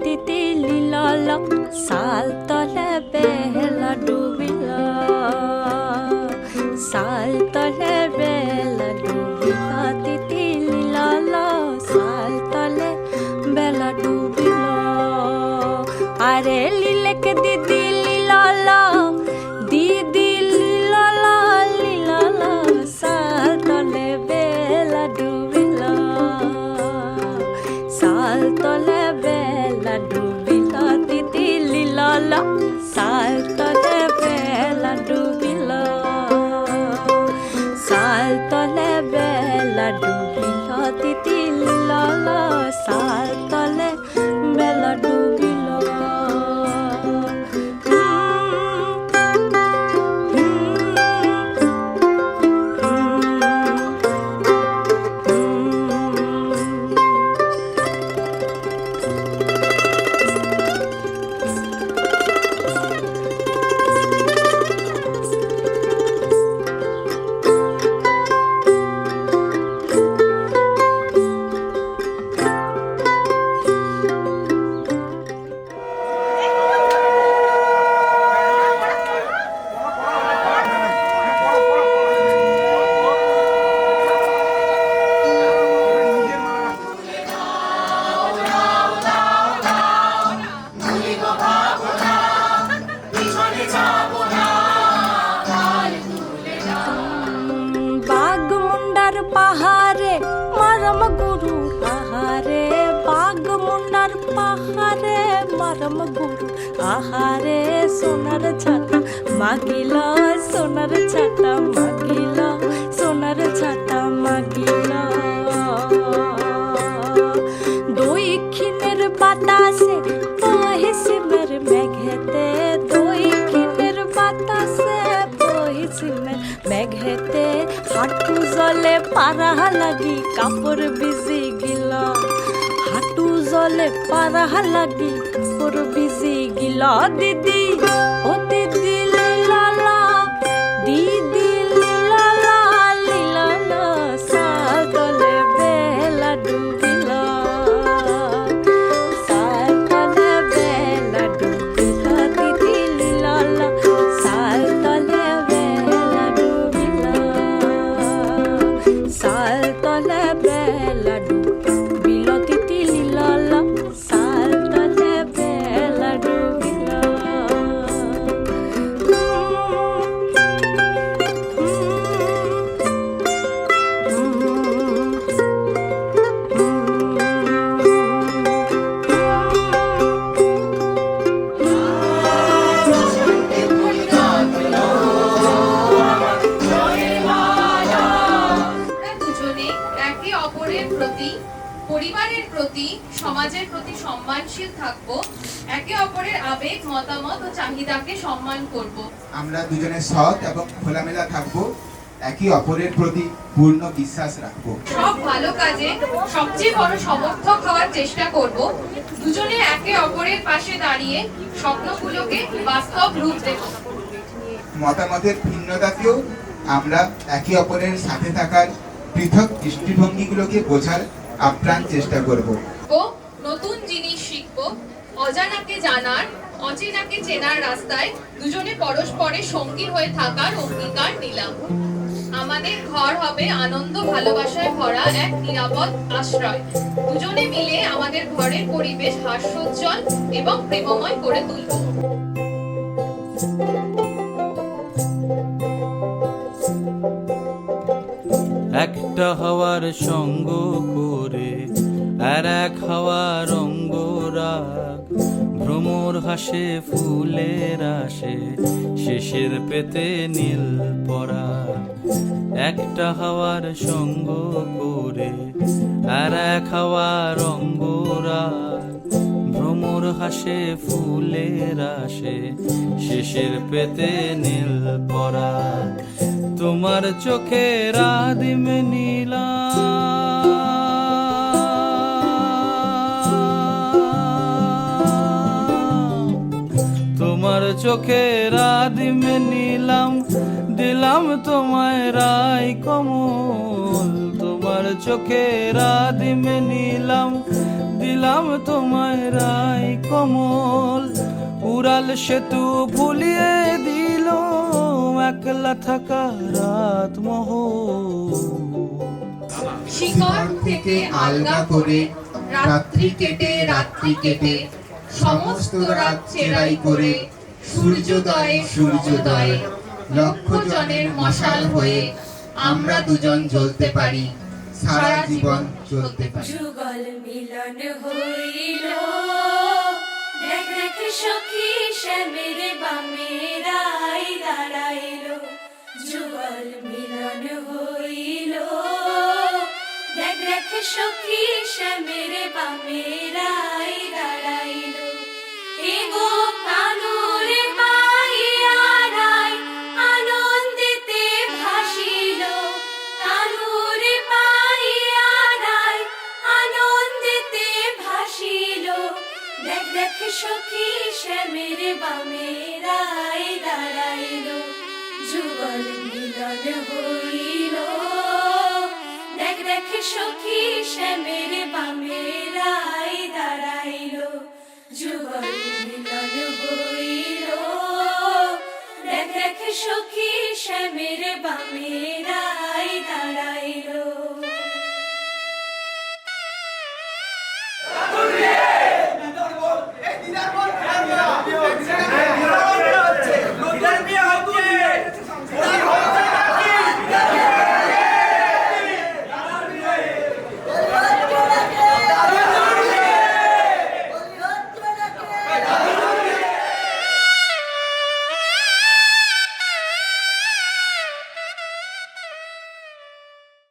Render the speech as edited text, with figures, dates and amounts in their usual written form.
তিতিলি লালা সাল তলে বেলা ডুবিলা সাল তলে বেলা ডুবিলা তিতিলি লালা সাল তলে বেলা ডুবিলা আরে লিলেকে দিদি লিলালা দিদি লিলালা লিলালা সাল তলে বেলা ডুবিলা সাল তলে বেলা ডুবিলা তিতিলি লালা সাল তলে বেলা ডুবিলা সাল তলে বেলা ডুবিলা তিতিলি লালা সাল তলে বেলা ডুবিলা পাহাড়ে মারম গুরু আহারে বাগমুন্ডার পাহাড়ে মারম গুরু আহারে সোনার ছাতা মাগিল সোনার ছাতা মাগিল সোনার ছাতা মাগিল দক্ষিণের বাতাসে পশ্চিমের মেঘেতে দক্ষিণের বাতাসে পশ্চিমের মেঘেতে হাঁটু জলে পারা লাগি কাপড় ভিজি গিল হাঁটু জলে পারা লাগি কাপড় ভিজি গিল দিদি ও দিদি লিলালা দিদি লিলালা লিলালা সাল তলে বেলা ডুবিলা সাল তলে বেলা ডুবিলা দিদি লিলালা সাল তলে বেলা ডুবিলা সাল তলে বেলা ডুবিলা তিতিলি লালা সাল তলে বেলা ডুবিলা দুজনে একে অপরের প্রতি পরিবারের প্রতি সমাজের প্রতি সম্মানশীল থাকবো একে অপরের আবেগ মতামত ও চাহিদাকে সম্মান করব আমরা দুজনে সৎ এবং খোলামেলা থাকবো একে অপরের প্রতি পূর্ণ বিশ্বাস রাখবো সব ভালো কাজে সবচেয়ে বড় সমর্থক হওয়ার চেষ্টা করব দুজনে একে অপরের পাশে দাঁড়িয়ে স্বপ্নগুলোকে বাস্তব রূপ দেব মতামতের ভিন্নতাকেও আমরা একে অপরের সাথে থাকার পৃথক দৃষ্টিভঙ্গিগুলোকে বোঝার আপ্রাণ চেষ্টা করব নতুন জিনিস শিখবো অজানাকে জানার অচেনাকে চেনার রাস্তায় দুজনে পরস্পরের সঙ্গী হয়ে থাকার অঙ্গীকার নিলাম আমাদের ঘর হবে আনন্দ ভালোবাসায় ভরা এক নিরাপদ আশ্রয় দুজনে মিলে আমাদের ঘরের পরিবেশ হাস্যোজ্জ্বল এবং প্রেমময় করে তুলব একটা হাওয়ার সঙ্গ করে আর এক হাওয়ার অঙ্গরাগ ভ্রমর হাসে ফুলের আসে শেষের পেতে নীল পরা একটা হাওয়ার সঙ্গ করে আর এক হাওয়ার অঙ্গরাগ ভ্রমর হাসে ফুলের আসে শেষের পেতে নীল পরা তোমার চোখের আদিম নীলা তোমার চোখের আদিম নীলাম দিলাম তোমায় রায় কমল তোমার চোখের আদিম নীলাম দিলাম তোমায় রায় কমল উড়াল সেতু ভুলিয়ে দিল একলা থাকা রাত মহল। শিকড় থেকে আলগা করে রাত্রি কেটে সমস্ত রাত চেরাই করে সূর্যোদয়ে লক্ষ জনের মশাল হয়ে আমরা দুজন জ্বলতে পারি, সারা জীবন চলতে পারি। যুগল মিলন হইল, দেখ দেখ সখী শ্যামের বামে রাই দাঁড়াইল। যুগল মিলন হইল, দেখ দেখ সখী শ্যামের বামে রাই দাঁড়াইল। এগো কানুরে পাইয়া রাই আনন্দেতে ভাসিল। কানুরে পাইয়া রাই আনন্দেতে ভাসিল। দেখ দেখ সখী শ্যামের বামে রাই দাঁড়াইল। যুগল মিলন হইল, দেখ দেখ সখী শ্যামের বামে রাই দাঁড়াইল। যুগল মিলন হইল, দেখ দেখ সখী শ্যামের বামে রাই